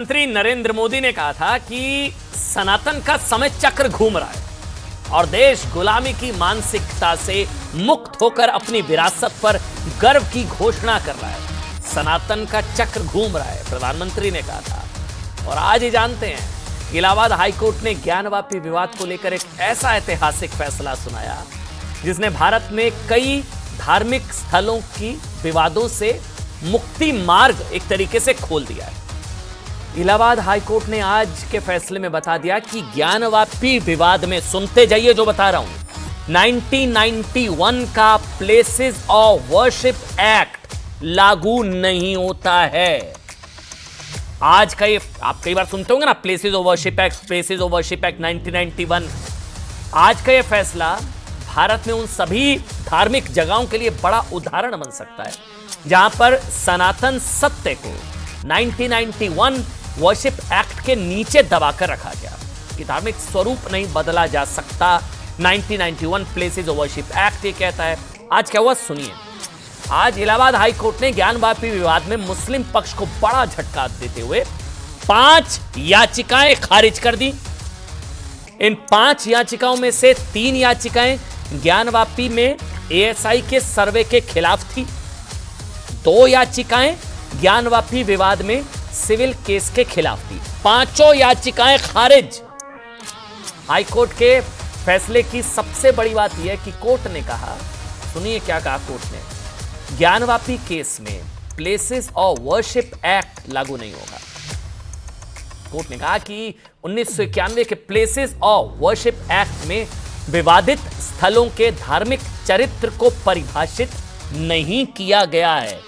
प्रधानमंत्री नरेंद्र मोदी ने कहा था कि सनातन का समय चक्र घूम रहा है और देश गुलामी की मानसिकता से मुक्त होकर अपनी विरासत पर गर्व की घोषणा कर रहा है। सनातन का चक्र घूम रहा है, प्रधानमंत्री ने कहा था। और आज ही जानते हैं, इलाहाबाद हाईकोर्ट ने ज्ञानवापी विवाद को लेकर एक ऐसा ऐतिहासिक फैसला सुनाया जिसने भारत में कई धार्मिक स्थलों की विवादों से मुक्ति मार्ग एक तरीके से खोल दिया है। इलाहाबाद हाईकोर्ट ने आज के फैसले में बता दिया कि ज्ञानवापी विवाद में, सुनते जाइए जो बता रहा हूं, 1991 का प्लेसेस ऑफ वर्शिप एक्ट लागू नहीं होता है। आज का ये आप कई बार सुनते होंगे ना, places of worship act, places of worship act 1991। आज का ये फैसला भारत में उन सभी धार्मिक जगहों के लिए बड़ा उदाहरण बन सकता है जहां पर सनातन सत्य को 1991 वर्शिप एक्ट के नीचे दबाकर रखा गया कि धार्मिक स्वरूप नहीं बदला जा सकता। 1991 प्लेसेस ऑफ वर्शिप एक्ट ये कहता है। आज क्या हुआ सुनिए। आज इलाहाबाद हाईकोर्ट ने ज्ञानवापी विवाद में मुस्लिम पक्ष को बड़ा झटका देते हुए 5 याचिकाएं खारिज कर दी। इन 5 याचिकाओं में से 3 याचिकाएं ज्ञानवापी में एएसआई के सर्वे के खिलाफ थी। 2 याचिकाएं ज्ञानवापी विवाद में सिविल केस के खिलाफ थी। 5 याचिकाएं खारिज। हाईकोर्ट के फैसले की सबसे बड़ी बात यह है कि कोर्ट ने कहा, सुनिए क्या कहा कोर्ट ने, ज्ञानवापी केस में प्लेसेस ऑफ वर्शिप एक्ट लागू नहीं होगा। कोर्ट ने कहा कि 1991 के प्लेसेस ऑफ वर्शिप एक्ट में विवादित स्थलों के धार्मिक चरित्र को परिभाषित नहीं किया गया है।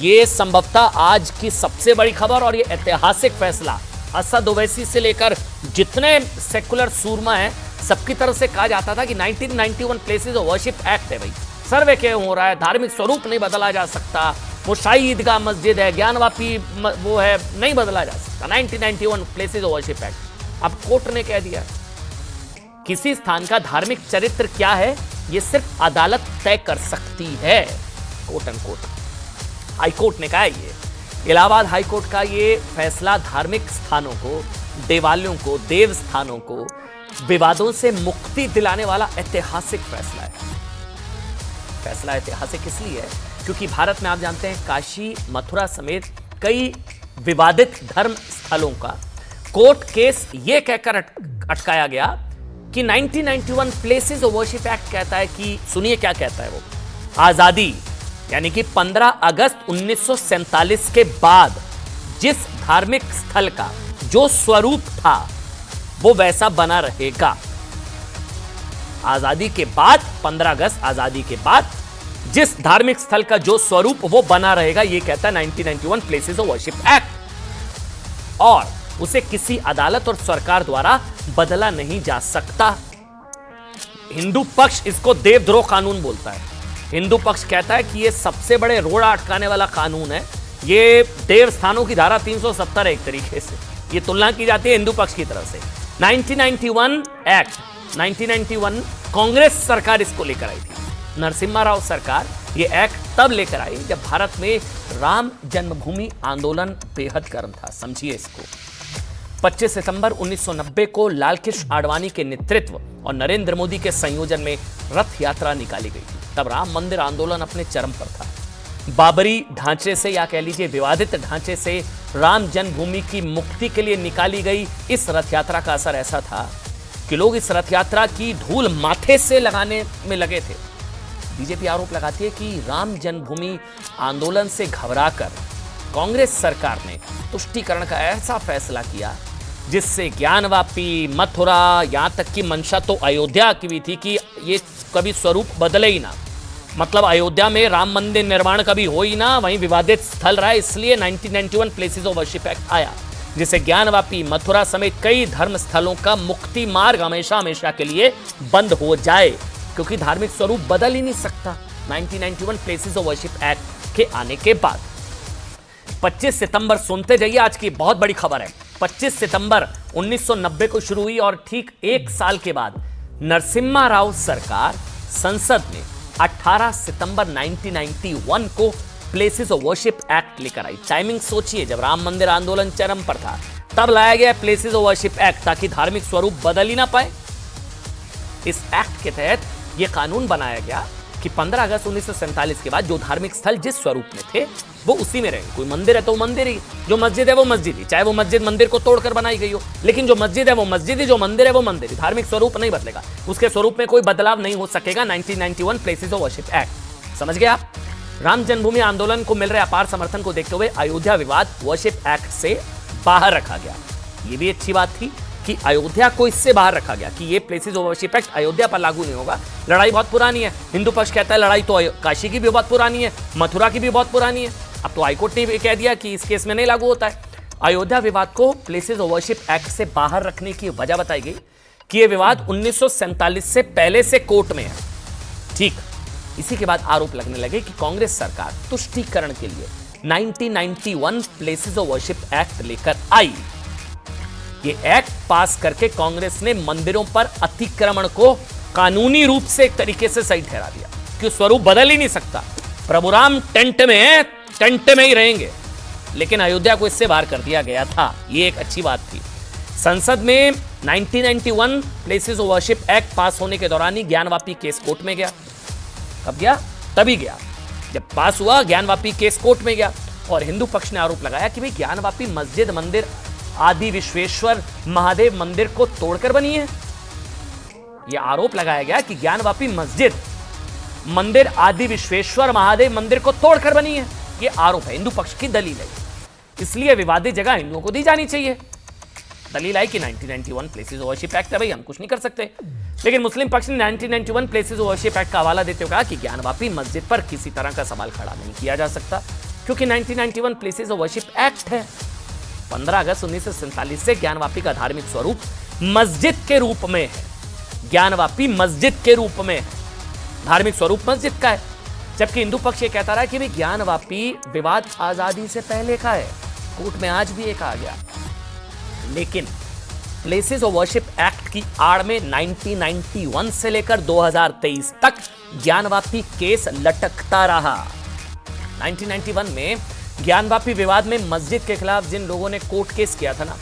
यह संभवतः आज की सबसे बड़ी खबर और यह ऐतिहासिक फैसला असद ओवैसी से लेकर जितने सेकुलर सूरमा हैं सबकी तरफ से कहा जाता था कि 1991 प्लेसेस ऑफ वर्शिप एक्ट है, भाई सर्वे क्यों हो रहा है, धार्मिक स्वरूप नहीं बदला जा सकता, वो शाही ईदगाह मस्जिद है, ज्ञानवापी वो है, नहीं बदला जा सकता 1991 प्लेसेस ऑफ वर्शिप एक्ट। अब कोर्ट ने कह दिया किसी स्थान का धार्मिक चरित्र क्या है यह सिर्फ अदालत तय कर सकती है, कोट एंड कोट। हाईकोर्ट ने कहा ये इलाहाबाद हाईकोर्ट का ये फैसला धार्मिक स्थानों को, देवालयों को, देव स्थानों को विवादों से मुक्ति दिलाने वाला ऐतिहासिक फैसला है। फैसला ऐतिहासिक इसलिए है क्योंकि भारत में आप जानते हैं काशी, मथुरा समेत कई विवादित धर्म स्थलों का कोर्ट केस ये कहकर अटकाया गया कि 1991 प्लेसेस ऑफ वर्शिप एक्ट कहता है कि, सुनिए क्या कहता है वो, आजादी यानी कि 15 अगस्त 1947 के बाद जिस धार्मिक स्थल का जो स्वरूप था वो वैसा बना रहेगा। आजादी के बाद, 15 अगस्त आजादी के बाद जिस धार्मिक स्थल का जो स्वरूप वो बना रहेगा, ये कहता है 1991 प्लेसेस ऑफ वर्शिप एक्ट, और उसे किसी अदालत और सरकार द्वारा बदला नहीं जा सकता। हिंदू पक्ष इसको देवद्रोह कानून बोलता है। हिंदू पक्ष कहता है कि यह सबसे बड़े रोड़ा अटकाने वाला कानून है, ये देव स्थानों की धारा 370 है एक तरीके से, ये तुलना की जाती है हिंदू पक्ष की तरफ से। 1991 एक्ट, 1991 कांग्रेस सरकार इसको लेकर आई थी, नरसिम्हा राव सरकार ये एक्ट तब लेकर आई जब भारत में राम जन्मभूमि आंदोलन बेहद गर्म था। समझिए इसको। 25 सितंबर 1990 को लालकृष्ण आडवाणी के नेतृत्व और नरेंद्र मोदी के संयोजन में रथ यात्रा निकाली गई थी। तब राम मंदिर आंदोलन अपने चरम पर था। बाबरी ढांचे से, या कह लीजिए विवादित ढांचे से, राम जन्मभूमि की मुक्ति के लिए निकाली गई इस रथ यात्रा का असर ऐसा था कि लोग इस रथ यात्रा की धूल माथे से लगाने में लगे थे। बीजेपी आरोप लगाती है कि राम जन्मभूमि आंदोलन से घबराकर कांग्रेस सरकार ने तुष्टीकरण का ऐसा फैसला किया जिससे ज्ञानवापी, मथुरा, यहां तक कि मंशा तो अयोध्या की भी थी कि ये कभी स्वरूप बदले ही ना, मतलब अयोध्या में राम मंदिर निर्माण कभी हो ही ना, वहीं विवादित स्थल रहा, इसलिए 1991 प्लेसेस ऑफ वर्शिप एक्ट आया जिससे ज्ञानवापी, मथुरा समेत कई धर्म स्थलों का मुक्ति मार्ग हमेशा हमेशा के लिए बंद हो जाए, क्योंकि धार्मिक स्वरूप बदल ही नहीं सकता 1991 प्लेसेस ऑफ वर्शिप एक्ट के आने के बाद। 25 सितंबर, सुनते जाइए, आज की बहुत बड़ी खबर है। 25 सितंबर 1990 को शुरू हुई और ठीक 1 साल के बाद नरसिम्हा राव सरकार संसद में 18 सितंबर 1991 को प्लेसेस ऑफ वर्शिप एक्ट लेकर आई। टाइमिंग सोचिए, जब राम मंदिर आंदोलन चरम पर था, तब लाया गया प्लेसेस ऑफ वर्शिप एक्ट ताकि धार्मिक स्वरूप बदल ही ना पाए। इस एक्ट के तहत यह कानून बनाया गया कि 15 अगस्त 1947 के बाद जो धार्मिक स्थल जिस स्वरूप में थे वो उसी में रहेंगे। कोई मंदिर है तो मंदिर ही, जो मस्जिद है वो मस्जिद ही, चाहे वो मस्जिद मंदिर को तोड़कर बनाई गई हो, लेकिन जो मस्जिद है वो मस्जिद ही, जो मंदिर है वो मंदिर ही। धार्मिक स्वरूप नहीं बदलेगा, उसके स्वरूप में कोई बदलाव नहीं हो सकेगा। 1991 प्लेसेस ऑफ वर्शिप एक्ट, समझ गए आप? राम जन्मभूमि आंदोलन को मिल रहे अपार समर्थन को देखते हुए अयोध्या विवाद वर्शिप एक्ट से बाहर रखा गया। यह भी अच्छी बात थी कि अयोध्या को इससे बाहर रखा गया कि ये places of worship act Ayodhya पर लागू नहीं होगा। लड़ाई बहुत पुरानी है, हिंदू पक्ष कहता है लड़ाई तो काशी की भी बहुत पुरानी है, मथुरा की भी बहुत पुरानी है। अब तो हाईकोर्ट ने भी कह दिया कि इस केस में नहीं लागू होता है। अयोध्या विवाद को प्लेसेस ऑफ वर्शिप एक्ट से बाहर रखने की वजह बताई गई कि यह विवाद 1947 से पहले से कोर्ट में है। ठीक इसी के बाद आरोप लगने लगे कि कांग्रेस सरकार तुष्टीकरण के लिए 1991 प्लेसेस ऑफ वर्शिप एक्ट लेकर आई। ये एक्ट पास करके कांग्रेस ने मंदिरों पर अतिक्रमण को कानूनी रूप से एक तरीके से सही ठहरा दिया कि स्वरूप बदल ही नहीं सकता। प्रभुराम टेंट में ही रहेंगे, लेकिन अयोध्या को इससे बाहर कर दिया गया था। ये एक अच्छी बात थी। संसद में 1991 प्लेसेस ऑफ वर्शिप एक्ट पास होने के दौरान ही ज्ञानवापी केस कोर्ट में गया। कब गया? तभी गया जब पास हुआ, ज्ञानवापी केस कोर्ट में गया और हिंदू पक्ष ने आरोप लगाया कि भाई ज्ञानवापी मस्जिद मंदिर आदि विश्वेश्वर महादेव मंदिर को तोड़कर बनी है। यह आरोप लगाया गया कि ज्ञानवापी मस्जिद मंदिर आदि विश्वेश्वर महादेव मंदिर को तोड़कर बनी है। यह आरोप है, हिंदू पक्ष की दलील है, इसलिए विवादित जगह हिंदुओं को दी जानी चाहिए। दलील आई कि 1991 प्लेसेस ऑफ वर्शिप एक्ट है, भाई हम कुछ नहीं कर सकते। लेकिन मुस्लिम पक्ष ने 1991 प्लेसेस ऑफ वर्शिप एक्ट का हवाला देते हुए कहा कि ज्ञानवापी मस्जिद पर किसी तरह का सवाल खड़ा नहीं किया जा सकता क्योंकि 1991 प्लेसेस ऑफ वर्शिप एक्ट है। 15 अगस्त 1947 से ज्ञानवापी का धार्मिक स्वरूप मस्जिद के रूप में है। ज्ञानवापी मस्जिद के रूप में है, धार्मिक स्वरूप मस्जिद का है। जबकि हिंदू पक्ष ये कहता रहा कि भी ज्ञानवापी विवाद आजादी से पहले का है, कोर्ट में आज भी एक आ गया। लेकिन प्लेसेस ऑफ वर्शिप एक्ट की आड़ में 1991 से लेकर 2023 तक ज्ञानवापी केस लटकता रहा। 1991 में ज्ञानवापी विवाद में मस्जिद के खिलाफ जिन लोगों ने कोर्ट केस किया था ना,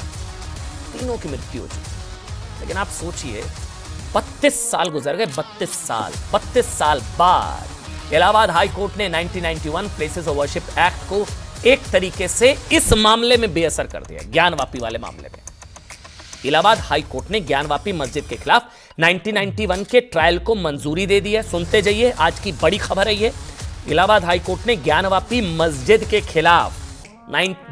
तीनों की मृत्यु हो चुकी। लेकिन आप सोचिए 32 साल गुजर गए, 32 साल बाद इलाहाबाद हाई कोर्ट ने 1991 प्लेसेस ऑफ वर्शिप एक्ट को एक तरीके से इस मामले में बेअसर कर दिया, ज्ञानवापी वाले मामले में। इलाहाबाद हाई कोर्ट ने ज्ञानवापी मस्जिद के खिलाफ 1991 के ट्रायल को मंजूरी दे दी है। सुनते जाइए, आज की बड़ी खबर है ये। इलाहाबाद हाई कोर्ट ने ज्ञानवापी मस्जिद के खिलाफ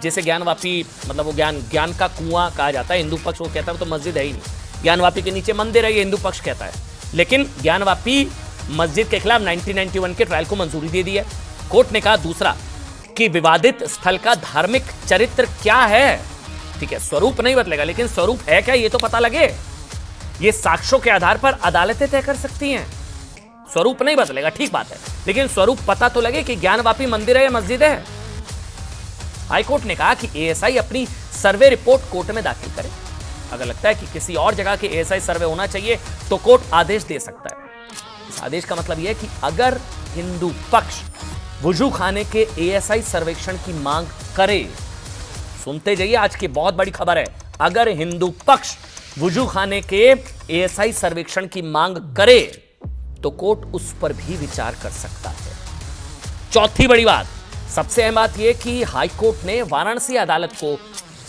जैसे ज्ञानवापी मतलब वो ज्ञान का कुआं कहा जाता है, हिंदू पक्ष वो कहता है तो मस्जिद है ही नहीं, ज्ञानवापी के नीचे मंदिर है, ये हिंदू पक्ष कहता है। लेकिन ज्ञानवापी मस्जिद के खिलाफ 1991 के ट्रायल को मंजूरी दे दी है। कोर्ट ने कहा दूसरा कि विवादित स्थल का धार्मिक चरित्र क्या है। ठीक है, स्वरूप नहीं बदलेगा, लेकिन स्वरूप है क्या ये तो पता लगे। ये साक्ष्यों के आधार पर अदालतें तय कर सकती हैं। स्वरूप नहीं बदलेगा, ठीक बात है, लेकिन स्वरूप पता तो लगे कि ज्ञानवापी मंदिर है या मस्जिद है। हाईकोर्ट ने कहा कि एएसआई अपनी सर्वे रिपोर्ट कोर्ट में दाखिल करे। अगर लगता है कि किसी और जगह के एएसआई सर्वे होना चाहिए तो कोर्ट आदेश दे सकता है। इस आदेश का मतलब यह है कि अगर हिंदू पक्ष वुजू खाने के एएसआई सर्वेक्षण की मांग करे, सुनते जाइए, आज की बहुत बड़ी खबर है, अगर हिंदू पक्ष वुजू खाने के एएसआई सर्वेक्षण की मांग करे तो कोर्ट उस पर भी विचार कर सकता है। चौथी बड़ी बात, सबसे अहम बात यह कि हाईकोर्ट ने वाराणसी अदालत को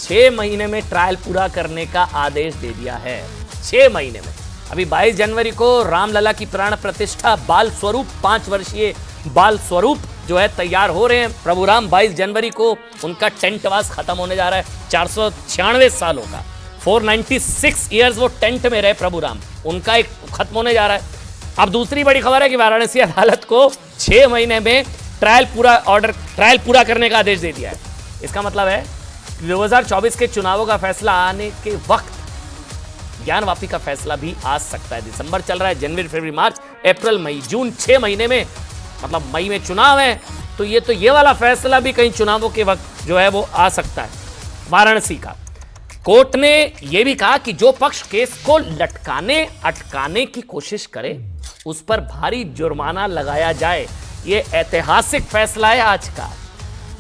6 महीने में ट्रायल पूरा करने का आदेश दे दिया है। 6 महीने में। अभी 22 जनवरी को रामलला की प्राण प्रतिष्ठा बाल स्वरूप 5 वर्षीय बाल स्वरूप जो है तैयार हो रहे हैं। प्रभु राम 22 जनवरी को उनका टेंटवास खत्म होने जा रहा है। 496 सालों का 496 ईयर्स वो टेंट में रहे प्रभु राम, उनका एक खत्म होने जा रहा है। अब दूसरी बड़ी खबर है कि वाराणसी अदालत को 6 महीने में ट्रायल पूरा करने का आदेश दे दिया है। इसका मतलब है 2024 के चुनावों का फैसला आने के वक्त ज्ञानवापी का फैसला भी आ सकता है। दिसंबर चल रहा है, जनवरी, फरवरी, मार्च, अप्रैल, मई, जून, 6 महीने में, मतलब मई में चुनाव है, तो ये वाला फैसला भी कहीं चुनावों के वक्त जो है वो आ सकता है। वाराणसी का कोर्ट ने यह भी कहा कि जो पक्ष केस को अटकाने की कोशिश करे उस पर भारी जुर्माना लगाया जाए। यह ऐतिहासिक फैसला है आज का।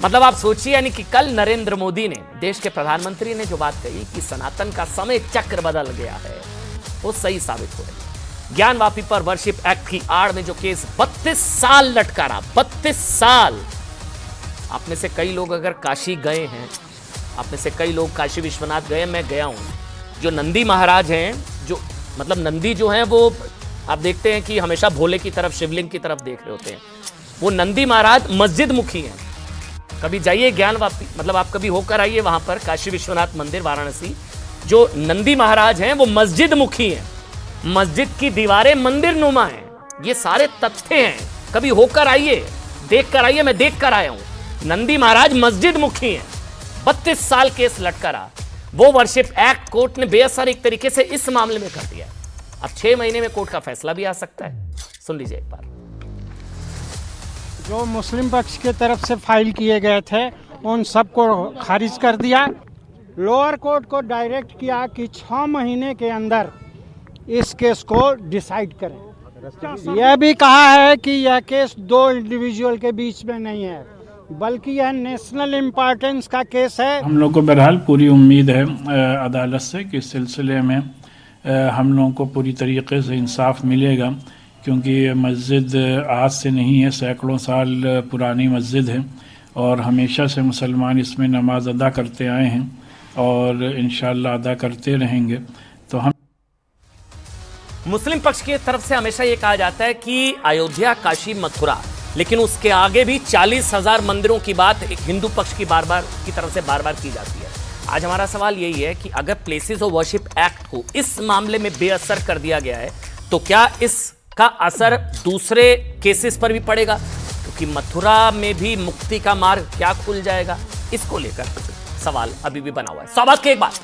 मतलब आप सोचिए, यानी कि कल नरेंद्र मोदी ने, देश के प्रधानमंत्री ने जो बात कही कि सनातन का समय चक्र बदल गया है, वो सही साबित हो रही है। ज्ञानवापी पर वर्शिप एक्ट की आड़ में जो केस 32 साल लटका रहा, 32 साल। आप में से कई लोग अगर काशी गए हैं, आप में से कई लोग काशी विश्वनाथ गए, मैं गया हूं। जो नंदी महाराज हैं, जो मतलब नंदी जो हैं, वो आप देखते हैं कि हमेशा भोले की तरफ, शिवलिंग की तरफ देख रहे होते हैं। वो नंदी महाराज मस्जिद मुखी हैं। कभी जाइए ज्ञानवापी, मतलब आप कभी होकर आइए वहां पर, काशी विश्वनाथ मंदिर वाराणसी। जो नंदी महाराज हैं वो मस्जिद मुखी हैं, मस्जिद की दीवारें मंदिर नुमा हैं। ये सारे तथ्य हैं, कभी होकर आइए, देख कर आइए, मैं देख कर आया हूं। नंदी महाराज मस्जिद मुखी हैं। 32 साल केस लटका रहा। वो वर्शिप एक्ट कोर्ट ने बेअसर एक तरीके से इस मामले में कर दिया। अब 6 महीने में कोर्ट का फैसला भी आ सकता है। सुन लीजिए एक बार। जो मुस्लिम पक्ष की तरफ से फाइल किए गए थे उन सबको खारिज कर दिया। लोअर कोर्ट को डायरेक्ट किया कि 6 महीने के अंदर इस केस को डिसाइड करें। यह भी कहा है कि यह केस 2 इंडिविजुअल के बीच में नहीं है, बल्कि यह नेशनल इम्पोर्टेंस का केस है। हम लोग को बहरहाल पूरी उम्मीद है अदालत से कि इस सिलसिले में हम लोगों को पूरी तरीके से इंसाफ मिलेगा, क्योंकि मस्जिद आज से नहीं है, सैकड़ों साल पुरानी मस्जिद है और हमेशा से मुसलमान इसमें नमाज अदा करते आए हैं और इंशाअल्लाह अदा करते रहेंगे। तो हम मुस्लिम पक्ष की तरफ से हमेशा यह कहा जाता है कि अयोध्या, काशी, मथुरा, लेकिन उसके आगे भी 40,000 मंदिरों की बात हिंदू पक्ष की तरफ से बार बार की जाती है। आज हमारा सवाल यही है कि अगर प्लेसेस ऑफ वर्शिप एक्ट को इस मामले में बेअसर कर दिया गया है, तो क्या इसका असर दूसरे केसेस पर भी पड़ेगा? क्योंकि मथुरा में भी मुक्ति का मार्ग क्या खुल जाएगा, इसको लेकर सवाल अभी भी बना हुआ है। सवाल की एक बात,